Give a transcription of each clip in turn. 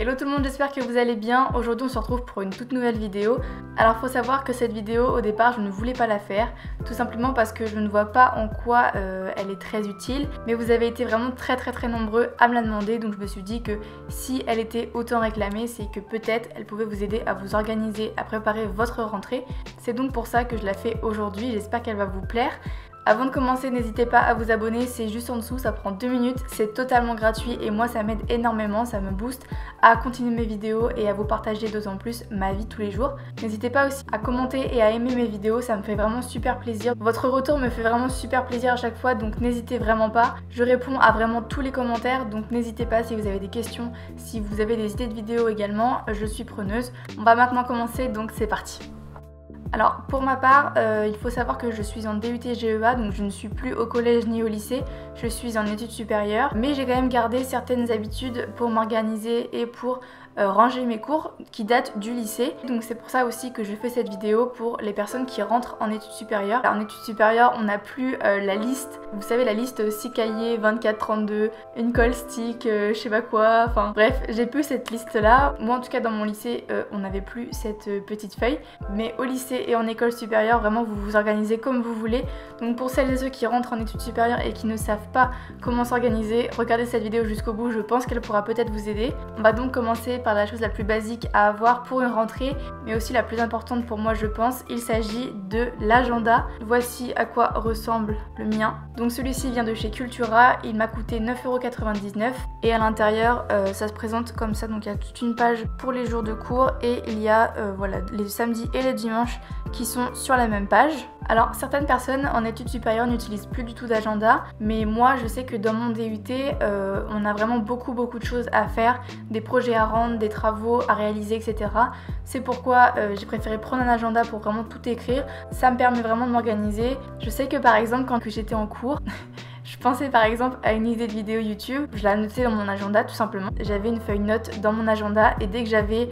Hello tout le monde, j'espère que vous allez bien. Aujourd'hui on se retrouve pour une toute nouvelle vidéo. Alors faut savoir que cette vidéo au départ je ne voulais pas la faire, tout simplement parce que je ne vois pas en quoi elle est très utile. Mais vous avez été vraiment très nombreux à me la demander, donc je me suis dit que si elle était autant réclamée, c'est que peut-être elle pouvait vous aider à vous organiser, à préparer votre rentrée. C'est donc pour ça que je la fais aujourd'hui, j'espère qu'elle va vous plaire. Avant de commencer, n'hésitez pas à vous abonner, c'est juste en dessous, ça prend 2 minutes, c'est totalement gratuit et moi ça m'aide énormément, ça me booste à continuer mes vidéos et à vous partager d'autant plus ma vie tous les jours. N'hésitez pas aussi à commenter et à aimer mes vidéos, ça me fait vraiment super plaisir. Votre retour me fait vraiment super plaisir à chaque fois, donc n'hésitez vraiment pas. Je réponds à vraiment tous les commentaires, donc n'hésitez pas si vous avez des questions, si vous avez des idées de vidéos également, je suis preneuse. On va maintenant commencer, donc c'est parti. Alors pour ma part, il faut savoir que je suis en DUT GEA, donc je ne suis plus au collège ni au lycée, je suis en études supérieures, mais j'ai quand même gardé certaines habitudes pour m'organiser et pour ranger mes cours qui datent du lycée. Donc c'est pour ça aussi que je fais cette vidéo pour les personnes qui rentrent en études supérieures. Alors, en études supérieures, on n'a plus la liste, vous savez la liste 6 cahiers, 24-32, une colle stick, je sais pas quoi, enfin bref, j'ai plus cette liste là. Moi en tout cas dans mon lycée, on n'avait plus cette petite feuille, mais au lycée et en école supérieure, vraiment vous vous organisez comme vous voulez. Donc pour celles et ceux qui rentrent en études supérieures et qui ne savent pas comment s'organiser, regardez cette vidéo jusqu'au bout, je pense qu'elle pourra peut-être vous aider. On va donc commencer par la chose la plus basique à avoir pour une rentrée, mais aussi la plus importante pour moi je pense, il s'agit de l'agenda. Voici à quoi ressemble le mien. Donc celui-ci vient de chez Cultura, il m'a coûté 9,99 € et à l'intérieur ça se présente comme ça, donc il y a toute une page pour les jours de cours et il y a voilà, les samedis et les dimanches qui sont sur la même page. Alors certaines personnes en études supérieures n'utilisent plus du tout d'agenda, mais moi je sais que dans mon DUT on a vraiment beaucoup de choses à faire, des projets à rendre, des travaux à réaliser, etc. C'est pourquoi j'ai préféré prendre un agenda pour vraiment tout écrire. Ça me permet vraiment de m'organiser. Je sais que par exemple quand j'étais en cours je pensais par exemple à une idée de vidéo YouTube, je la notais dans mon agenda tout simplement. J'avais une feuille note dans mon agenda et dès que j'avais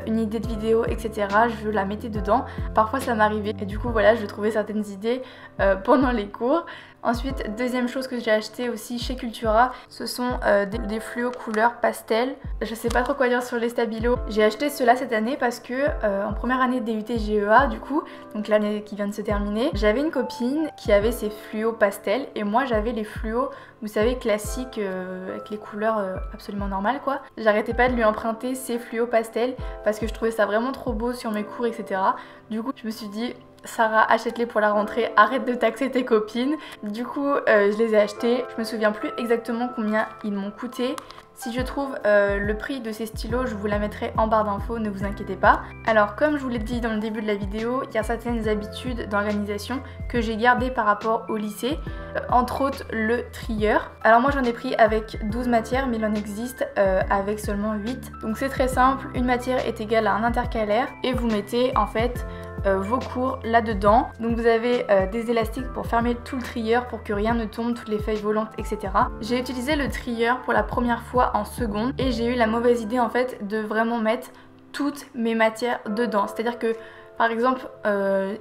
une idée de vidéo, etc., je la mettais dedans. Parfois ça m'arrivait et du coup voilà, je trouvais certaines idées pendant les cours. Ensuite, deuxième chose que j'ai acheté aussi chez Cultura, ce sont des fluos couleurs pastel. Je sais pas trop quoi dire sur les stabilos. J'ai acheté ceux-là cette année parce que en première année de DUT GEA du coup, donc l'année qui vient de se terminer, j'avais une copine qui avait ces fluos pastel et moi j'avais les fluos, vous savez, classiques avec les couleurs absolument normales quoi. J'arrêtais pas de lui emprunter ces fluos pastel parce que je trouvais ça vraiment trop beau sur mes cours, etc. Du coup, je me suis dit Sarah, achète-les pour la rentrée, arrête de taxer tes copines. Du coup, je les ai achetés. Je me souviens plus exactement combien ils m'ont coûté. Si je trouve le prix de ces stylos, je vous la mettrai en barre d'infos, ne vous inquiétez pas. Alors comme je vous l'ai dit dans le début de la vidéo, il y a certaines habitudes d'organisation que j'ai gardées par rapport au lycée, entre autres le trieur. Alors moi j'en ai pris avec 12 matières, mais il en existe avec seulement 8. Donc c'est très simple, une matière est égale à un intercalaire et vous mettez en fait vos cours là-dedans. Donc vous avez des élastiques pour fermer tout le trieur pour que rien ne tombe, toutes les feuilles volantes, etc. J'ai utilisé le trieur pour la première fois en seconde et j'ai eu la mauvaise idée en fait de vraiment mettre toutes mes matières dedans. C'est-à-dire que par exemple,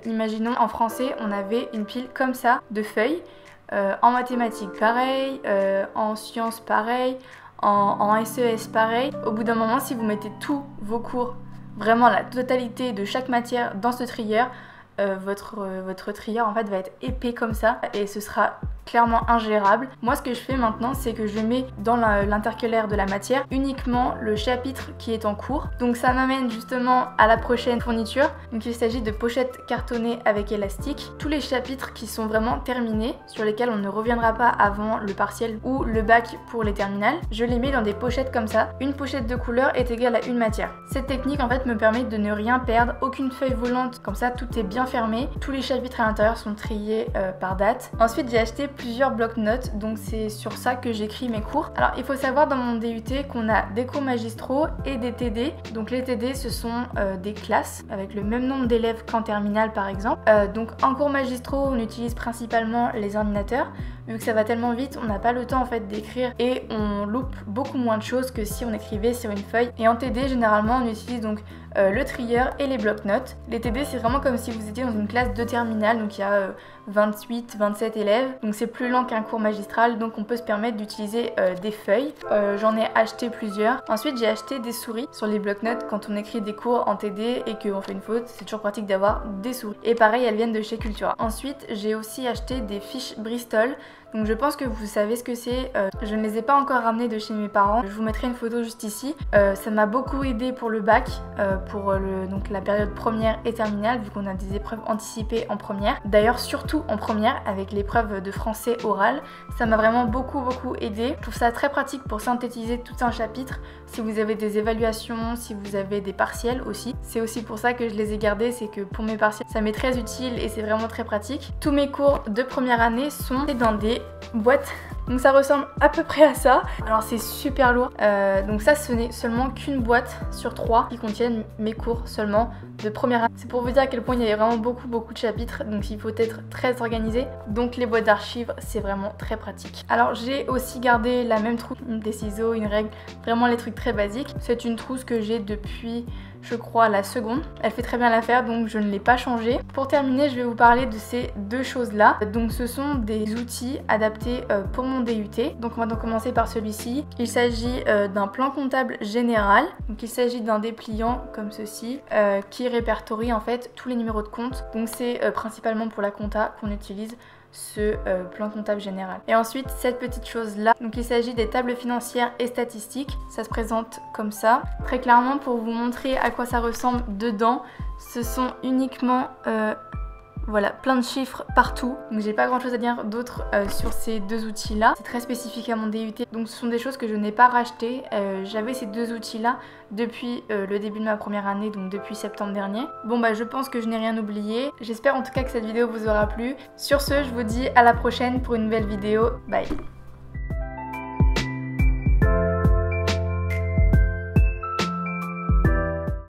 imaginons en français on avait une pile comme ça de feuilles, en mathématiques pareil, en sciences pareil, en SES pareil. Au bout d'un moment, si vous mettez tous vos cours, vraiment la totalité de chaque matière dans ce trieur, votre trieur en fait va être épais comme ça et ce sera clairement ingérable. Moi ce que je fais maintenant c'est que je mets dans l'intercalaire de la matière uniquement le chapitre qui est en cours. Donc ça m'amène justement à la prochaine fourniture. Donc il s'agit de pochettes cartonnées avec élastique. Tous les chapitres qui sont vraiment terminés, sur lesquels on ne reviendra pas avant le partiel ou le bac pour les terminales, je les mets dans des pochettes comme ça. Une pochette de couleur est égale à une matière. Cette technique en fait me permet de ne rien perdre, aucune feuille volante, comme ça tout est bien fermé. Tous les chapitres à l'intérieur sont triés par date. Ensuite j'ai acheté plusieurs blocs-notes, donc c'est sur ça que j'écris mes cours. Alors il faut savoir dans mon DUT qu'on a des cours magistraux et des TD. Donc les TD ce sont des classes avec le même nombre d'élèves qu'en terminale par exemple. Donc en cours magistraux on utilise principalement les ordinateurs. vu que ça va tellement vite, on n'a pas le temps en fait d'écrire et on loupe beaucoup moins de choses que si on écrivait sur une feuille. Et en TD, généralement, on utilise donc le trieur et les blocs-notes. Les TD, c'est vraiment comme si vous étiez dans une classe de terminale, donc il y a 28, 27 élèves, donc c'est plus lent qu'un cours magistral, donc on peut se permettre d'utiliser des feuilles. J'en ai acheté plusieurs. Ensuite, j'ai acheté des souris sur les blocs-notes quand on écrit des cours en TD et qu'on fait une faute, c'est toujours pratique d'avoir des souris. Et pareil, elles viennent de chez Cultura. Ensuite, j'ai aussi acheté des fiches Bristol. Donc je pense que vous savez ce que c'est, je ne les ai pas encore ramenées de chez mes parents, je vous mettrai une photo juste ici. Ça m'a beaucoup aidé pour le bac, pour donc la période première et terminale, vu qu'on a des épreuves anticipées en première. D'ailleurs surtout en première, avec l'épreuve de français oral, ça m'a vraiment beaucoup aidé. Je trouve ça très pratique pour synthétiser tout un chapitre, si vous avez des évaluations, si vous avez des partiels aussi. C'est aussi pour ça que je les ai gardés, c'est que pour mes partiels, ça m'est très utile et c'est vraiment très pratique. Tous mes cours de première année sont dans des boîte, donc ça ressemble à peu près à ça. Alors c'est super lourd, donc ça ce n'est seulement qu'une boîte sur 3 qui contiennent mes cours seulement de première année. C'est pour vous dire à quel point il y a vraiment beaucoup de chapitres, donc il faut être très organisé. Donc les boîtes d'archives, c'est vraiment très pratique. Alors j'ai aussi gardé la même trousse, des ciseaux, une règle, vraiment les trucs très basiques. C'est une trousse que j'ai depuis, je crois, la seconde. Elle fait très bien l'affaire, donc je ne l'ai pas changée. Pour terminer, je vais vous parler de ces deux choses-là. Donc ce sont des outils adaptés pour mon DUT. Donc on va donc commencer par celui-ci. Il s'agit d'un plan comptable général. Donc il s'agit d'un dépliant comme ceci qui répertorie en fait tous les numéros de compte. Donc c'est principalement pour la compta qu'on utilise ce plan comptable général. Et ensuite cette petite chose là, donc il s'agit des tables financières et statistiques. Ça se présente comme ça. Très clairement, pour vous montrer à quoi ça ressemble dedans, ce sont uniquement voilà, plein de chiffres partout. Donc j'ai pas grand chose à dire d'autre sur ces deux outils là. C'est très spécifique à mon DUT. Donc ce sont des choses que je n'ai pas rachetées. J'avais ces deux outils là depuis le début de ma première année, donc depuis septembre dernier. Bon bah je pense que je n'ai rien oublié. J'espère en tout cas que cette vidéo vous aura plu. Sur ce, je vous dis à la prochaine pour une nouvelle vidéo. Bye.